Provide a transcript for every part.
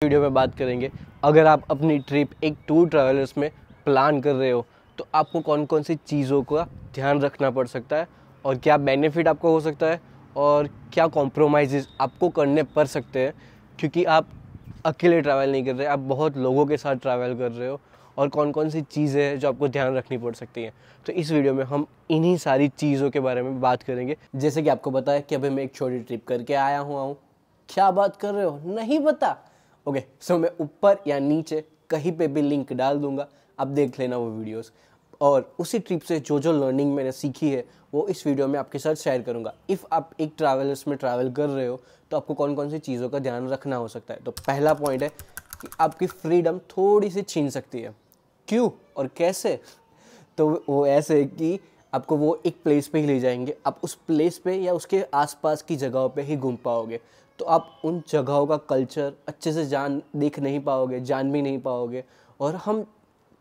Video में बात करेंगे अगर आप अपनी ट्रिप एक टूर ट्रैवलर्स में प्लान कर रहे हो तो आपको कौन कौन सी चीज़ों का ध्यान रखना पड़ सकता है और क्या बेनिफिट आपको हो सकता है और क्या कॉम्प्रोमाइज़ आपको करने पड़ सकते हैं, क्योंकि आप अकेले ट्रैवल नहीं कर रहे, आप बहुत लोगों के साथ ट्रैवल कर रहे हो और कौन कौन सी चीज़ें हैं जो आपको ध्यान रखनी पड़ सकती हैं। तो इस वीडियो में हम इन्हीं सारी चीज़ों के बारे में बात करेंगे। जैसे कि आपको पता है कि अभी मैं एक छोटी ट्रिप करके आया हूँ। क्या बात कर रहे हो, नहीं पता? ओके, सो मैं ऊपर या नीचे कहीं पे भी लिंक डाल दूंगा, आप देख लेना वो वीडियोस। और उसी ट्रिप से जो जो लर्निंग मैंने सीखी है वो इस वीडियो में आपके साथ शेयर करूंगा। इफ़ आप एक ट्रैवलर्स में ट्रैवल कर रहे हो तो आपको कौन कौन सी चीज़ों का ध्यान रखना हो सकता है। तो पहला पॉइंट है कि आपकी फ्रीडम थोड़ी सी छीन सकती है। क्यों और कैसे? तो वो ऐसे है कि आपको वो एक प्लेस पे ही ले जाएंगे, आप उस प्लेस पे या उसके आसपास की जगहों पे ही घूम पाओगे, तो आप उन जगहों का कल्चर अच्छे से देख नहीं पाओगे, जान भी नहीं पाओगे। और हम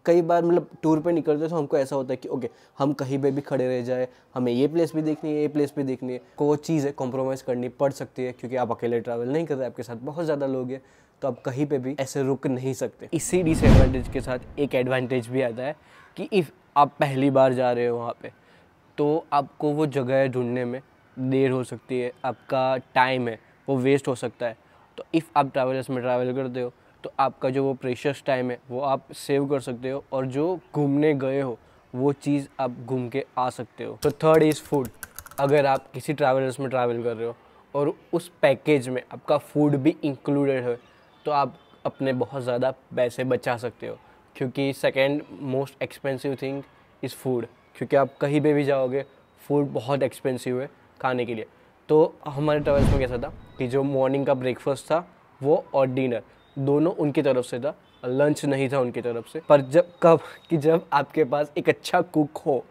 कई बार मतलब टूर पे निकलते तो हमको ऐसा होता है कि ओके, हम कहीं पे भी खड़े रह जाए, हमें ये प्लेस भी देखनी है, ये प्लेस भी देखनी है, को वो चीज़ कॉम्प्रोमाइज़ करनी पड़ सकती है क्योंकि आप अकेले ट्रैवल नहीं कर रहे, आपके साथ बहुत ज़्यादा लोग हैं, तो आप कहीं पे भी ऐसे रुक नहीं सकते। इसी डिसएडवांटेज के साथ एक एडवांटेज भी आता है कि इफ़ आप पहली बार जा रहे हो वहाँ पे, तो आपको वो जगह ढूंढने में देर हो सकती है, आपका टाइम है वो वेस्ट हो सकता है। तो इफ़ आप ट्रैवलर्स में ट्रैवल करते हो तो आपका जो वो प्रेशियस टाइम है वो आप सेव कर सकते हो और जो घूमने गए हो वो चीज़ आप घूम के आ सकते हो। तो थर्ड इज़ फूड। अगर आप किसी ट्रैवलर्स में ट्रैवल कर रहे हो और उस पैकेज में आपका फूड भी इंक्लूडेड है तो आप अपने बहुत ज़्यादा पैसे बचा सकते हो, क्योंकि second most expensive thing is food. क्योंकि आप कहीं पे भी जाओगे फूड बहुत एक्सपेंसिव है खाने के लिए। तो हमारे ट्रैवल्स में कैसा था कि जो मॉर्निंग का ब्रेकफास्ट था वो और डिनर दोनों उनकी तरफ से था, लंच नहीं था उनकी तरफ से। पर जब आपके पास एक अच्छा कुक हो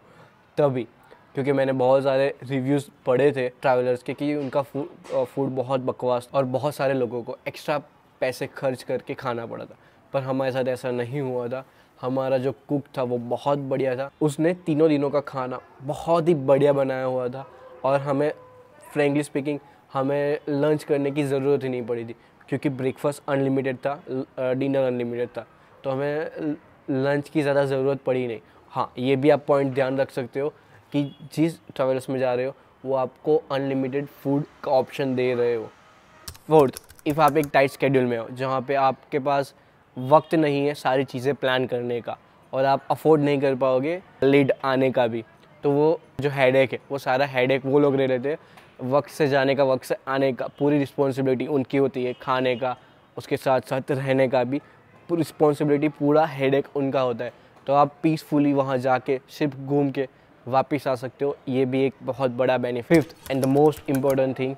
तभी, क्योंकि मैंने बहुत सारे रिव्यूज़ पढ़े थे ट्रैवलर्स के कि उनका फूड बहुत बकवास और बहुत सारे लोगों को एक्स्ट्रा पैसे खर्च करके खाना पड़ा था। पर हमारे साथ ऐसा नहीं हुआ था। हमारा जो कुक था वो बहुत बढ़िया था, उसने तीनों दिनों का खाना बहुत ही बढ़िया बनाया हुआ था और हमें फ्रेंकली स्पीकिंग हमें लंच करने की ज़रूरत ही नहीं पड़ी थी, क्योंकि ब्रेकफास्ट अनलिमिटेड था, डिनर अनलिमिटेड था, तो हमें लंच की ज़्यादा ज़रूरत पड़ी नहीं। हाँ, ये भी आप पॉइंट ध्यान रख सकते हो कि जिस ट्रैवल्स में जा रहे हो वो आपको अनलिमिटेड फूड का ऑप्शन दे रहे हो। फोर्थ, इफ़ आप एक टाइट स्केड्यूल में हो जहाँ पे आपके पास वक्त नहीं है सारी चीज़ें प्लान करने का और आप अफोर्ड नहीं कर पाओगे लेट आने का भी, तो वो जो हेडेक है वो सारा हेडेक वो लोग ले लेते हैं। वक्त से जाने का, वक्त से आने का पूरी रिस्पॉन्सिबिलिटी उनकी होती है, खाने का, उसके साथ साथ रहने का भी पूरी रिस्पॉन्सिबिलिटी, पूरा हेडेक उनका होता है। तो आप पीसफुली वहाँ जाके सिर्फ घूम के वापस आ सकते हो, ये भी एक बहुत बड़ा benefit. Fifth and the most important thing,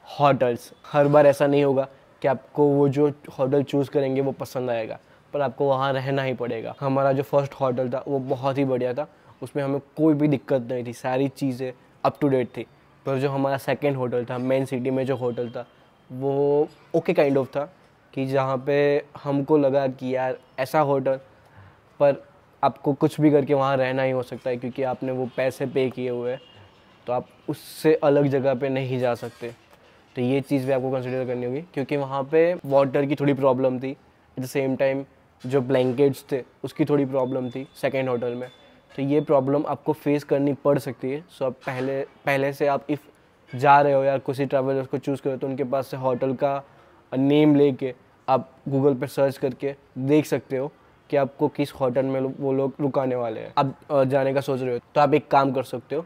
hotels. हर बार ऐसा नहीं होगा कि आपको वो जो होटल चूज़ करेंगे वो पसंद आएगा, पर आपको वहाँ रहना ही पड़ेगा। हमारा जो फर्स्ट होटल था वो बहुत ही बढ़िया था, उसमें हमें कोई भी दिक्कत नहीं थी, सारी चीज़ें अप टू डेट थी। पर जो हमारा सेकंड होटल था मेन सिटी में, जो होटल था वो ओके काइंड ऑफ था, कि जहाँ पे हमको लगा कि यार ऐसा होटल, पर आपको कुछ भी करके वहाँ रहना ही हो सकता है क्योंकि आपने वो पैसे पे किए हुए हैं, तो आप उससे अलग जगह पे नहीं जा सकते। तो ये चीज़ भी आपको कंसिडर करनी होगी, क्योंकि वहाँ पे वाटर की थोड़ी प्रॉब्लम थी, एट द सेम टाइम जो ब्लैंकेट्स थे उसकी थोड़ी प्रॉब्लम थी सेकेंड होटल में। तो ये प्रॉब्लम आपको फेस करनी पड़ सकती है। सो आप पहले से आप इफ़ जा रहे हो या किसी ट्रैवलर्स को चूज़ करो तो उनके पास से होटल का नेम लेके आप गूगल पे सर्च करके देख सकते हो कि आपको किस होटल में वो लोग रुकाने वाले हैं। आप जाने का सोच रहे हो तो आप एक काम कर सकते हो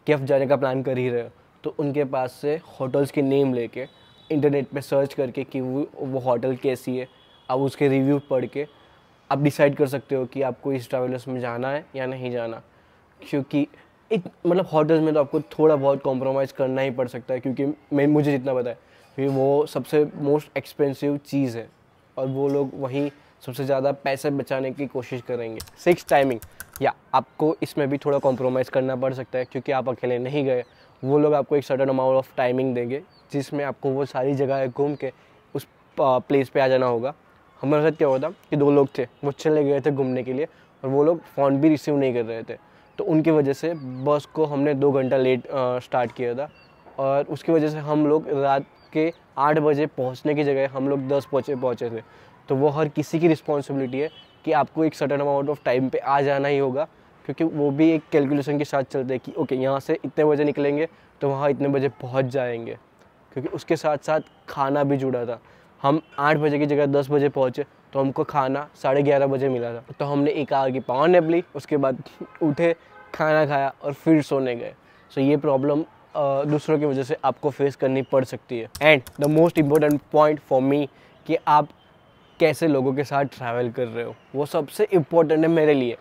कि आप जाने का प्लान कर ही रहे हो तो उनके पास से होटल्स के नेम लेके इंटरनेट पे सर्च करके कि वो होटल कैसी है, आप उसके रिव्यू पढ़ के आप डिसाइड कर सकते हो कि आपको इस ट्रैवलर्स में जाना है या नहीं जाना। क्योंकि एक मतलब होटल्स में तो आपको थोड़ा बहुत कॉम्प्रोमाइज़ करना ही पड़ सकता है, क्योंकि मुझे जितना पता है कि वो सबसे मोस्ट एक्सपेंसिव चीज़ है और वो लोग वहीं सबसे ज़्यादा पैसे बचाने की कोशिश करेंगे। Six, timing. या आपको इसमें भी थोड़ा कॉम्प्रोमाइज़ करना पड़ सकता है क्योंकि आप अकेले नहीं गए, वो लोग आपको एक सर्टेन अमाउंट ऑफ टाइमिंग देंगे जिसमें आपको वो सारी जगह घूम के उस प्लेस पे आ जाना होगा। हमारे साथ क्या हुआ था कि दो लोग थे, वो चले गए थे घूमने के लिए और वो लोग फ़ोन भी रिसीव नहीं कर रहे थे, तो उनकी वजह से बस को हमने 2 घंटा लेट स्टार्ट किया था और उसकी वजह से हम लोग रात के 8 बजे पहुंचने की जगह हम लोग 10 पहुँचे थे। तो वो हर किसी की रिस्पॉन्सिबिलिटी है कि आपको एक सर्टेन अमाउंट ऑफ टाइम पे आ जाना ही होगा, क्योंकि वो भी एक कैलकुलेशन के साथ चलते हैं कि ओके यहाँ से इतने बजे निकलेंगे तो वहाँ इतने बजे पहुँच जाएंगे, क्योंकि उसके साथ साथ खाना भी जुड़ा था। हम 8 बजे की जगह 10 बजे पहुँचे तो हमको खाना 11:30 बजे मिला था। तो हमने एक आवर की पावर नैप ली, उसके बाद उठे, खाना खाया और फिर सोने गए। सो ये प्रॉब्लम दूसरों की वजह से आपको फेस करनी पड़ सकती है। And the most important point for me कि आप कैसे लोगों के साथ ट्रैवल कर रहे हो, वो सबसे इम्पोर्टेंट है मेरे लिए,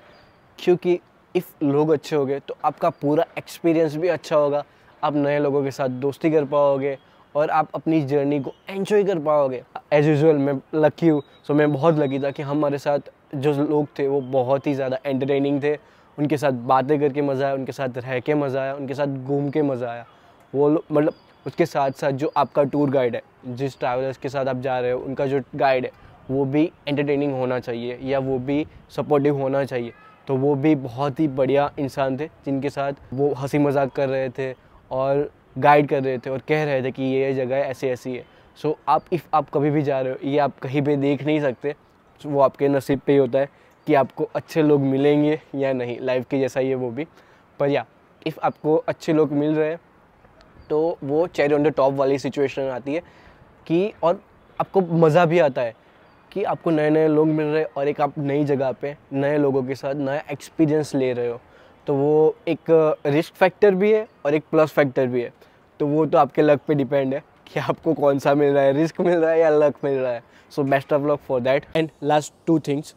क्योंकि इफ़ लोग अच्छे होंगे तो आपका पूरा एक्सपीरियंस भी अच्छा होगा, आप नए लोगों के साथ दोस्ती कर पाओगे और आप अपनी जर्नी को एंजॉय कर पाओगे। एज़ यूजुअल मैं लकी हूँ, सो मैं बहुत लकी था कि हमारे साथ जो लोग थे वो बहुत ही ज़्यादा एंटरटेनिंग थे। उनके साथ बातें करके मज़ा आया, उनके साथ रह के मज़ा आया, उनके साथ घूम के मज़ा आया। वो लोग मतलब उसके साथ साथ जो आपका टूर गाइड है, जिस ट्रैवलर्स के साथ आप जा रहे हो, उनका जो गाइड है वो भी एंटरटेनिंग होना चाहिए या वो भी सपोर्टिव होना चाहिए। तो वो भी बहुत ही बढ़िया इंसान थे जिनके साथ वो हंसी मजाक कर रहे थे और गाइड कर रहे थे और कह रहे थे कि ये जगह ऐसी ऐसी है। सो आप कभी भी जा रहे हो, ये आप कहीं पे देख नहीं सकते, वो आपके नसीब पे ही होता है कि आपको अच्छे लोग मिलेंगे या नहीं। लाइफ की जैसा ही है वो भी। पर या इफ़ आपको अच्छे लोग मिल रहे हैं तो वो चेरी ऑन द टॉप वाली सिचुएशन आती है कि और आपको मज़ा भी आता है कि आपको नए नए लोग मिल रहे हैं और एक आप नई जगह पे नए लोगों के साथ नया एक्सपीरियंस ले रहे हो। तो वो एक रिस्क फैक्टर भी है और एक प्लस फैक्टर भी है। तो वो तो आपके लक पे डिपेंड है कि आपको कौन सा मिल रहा है, रिस्क मिल रहा है या लक मिल रहा है। So best of luck for that. And last 2 things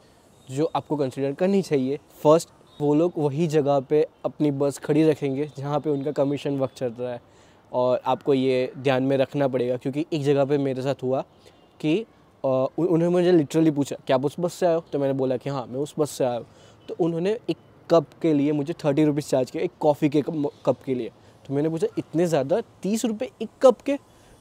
जो आपको कंसिडर करनी चाहिए। फर्स्ट, वो लोग वही जगह पे अपनी बस खड़ी रखेंगे जहाँ पे उनका कमीशन वर्क चल रहा है, और आपको ये ध्यान में रखना पड़ेगा। क्योंकि एक जगह पे मेरे साथ हुआ कि उन्होंने मुझे लिटरली पूछा कि आप उस बस से आए हो, तो मैंने बोला कि हाँ मैं उस बस से आया हूँ। तो उन्होंने एक कप के लिए मुझे 30 रुपीज़ चार्ज किया, एक कॉफ़ी के कप के लिए। तो मैंने पूछा इतने ज़्यादा, 30 रुपये एक कप के?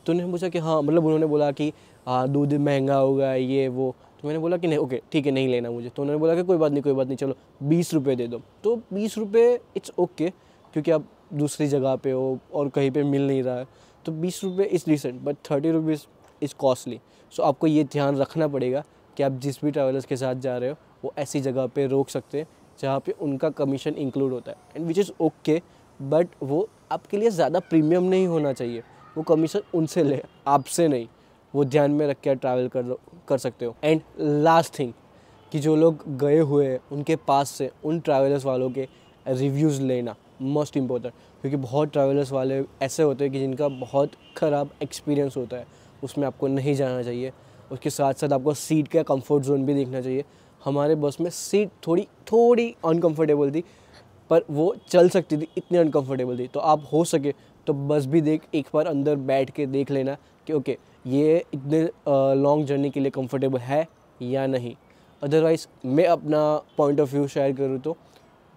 तो उन्होंने पूछा कि हाँ, मतलब उन्होंने बोला कि दूध महंगा होगा ये वो। तो मैंने बोला कि नहीं, ओके ठीक है, नहीं लेना मुझे। तो उन्होंने बोला कि कोई बात नहीं, चलो 20 रुपये दे दो। तो 20 रुपये इट्स ओके, क्योंकि आप दूसरी जगह पे हो और कहीं पे मिल नहीं रहा है, तो 20 रुपये is decent, but 30 rupees is costly. So आपको ये ध्यान रखना पड़ेगा कि आप जिस भी ट्रैवलर्स के साथ जा रहे हो वो ऐसी जगह पे रोक सकते हैं जहाँ पे उनका कमीशन इंक्लूड होता है, and which is okay, but वो आपके लिए ज़्यादा प्रीमियम नहीं होना चाहिए। वो कमीशन उनसे ले, आपसे नहीं। वो ध्यान में रख के ट्रैवल कर सकते हो। एंड लास्ट थिंग कि जो लोग गए हुए हैं उनके पास से उन ट्रैवलर्स वालों के रिव्यूज़ लेना मोस्ट इम्पोर्टेंट, क्योंकि बहुत ट्रैवलर्स वाले ऐसे होते हैं कि जिनका बहुत ख़राब एक्सपीरियंस होता है, उसमें आपको नहीं जाना चाहिए। उसके साथ साथ आपको सीट का कंफर्ट जोन भी देखना चाहिए। हमारे बस में सीट थोड़ी अनकंफर्टेबल थी, पर वो चल सकती थी, इतनी अनकंफर्टेबल थी। तो आप हो सके तो बस भी एक बार अंदर बैठ के देख लेना कि ओके ये इतने लॉन्ग जर्नी के लिए कंफर्टेबल है या नहीं। अदरवाइज़ मैं अपना पॉइंट ऑफ व्यू शेयर करूँ तो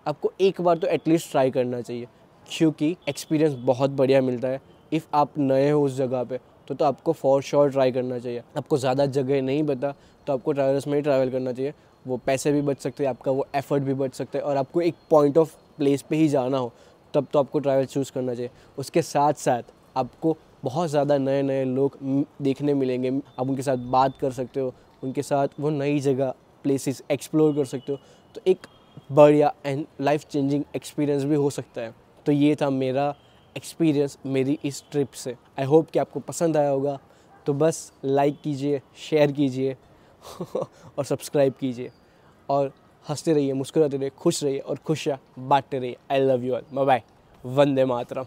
आपको एक बार तो एटलीस्ट ट्राई करना चाहिए, क्योंकि एक्सपीरियंस बहुत बढ़िया मिलता है। इफ़ आप नए हो उस जगह पे तो आपको फॉर श्योर ट्राई करना चाहिए। आपको ज़्यादा जगह नहीं पता तो आपको ट्रैवलर्स में ही ट्रैवल करना चाहिए। वो पैसे भी बच सकते हैं, आपका वो एफर्ट भी बच सकता है, और आपको एक पॉइंट ऑफ प्लेस पे ही जाना हो तब तो आपको ट्रैवल चूज़ करना चाहिए। उसके साथ साथ आपको बहुत ज़्यादा नए नए लोग देखने मिलेंगे, आप उनके साथ बात कर सकते हो, उनके साथ वो नई जगह प्लेसेस एक्सप्लोर कर सकते हो। तो एक बढ़िया एंड लाइफ चेंजिंग एक्सपीरियंस भी हो सकता है। तो ये था मेरा एक्सपीरियंस मेरी इस ट्रिप से। आई होप कि आपको पसंद आया होगा। तो बस लाइक कीजिए, शेयर कीजिए और सब्सक्राइब कीजिए, और हंसते रहिए, मुस्कुराते रहिए, खुश रहिए और खुशियाँ बांटते रहिए। I love you all. Bye bye. Vande Mataram.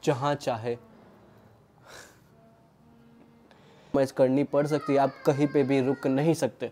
जहाँ चाहे मैच करनी पड़ सकती है, आप कहीं पे भी रुक नहीं सकते।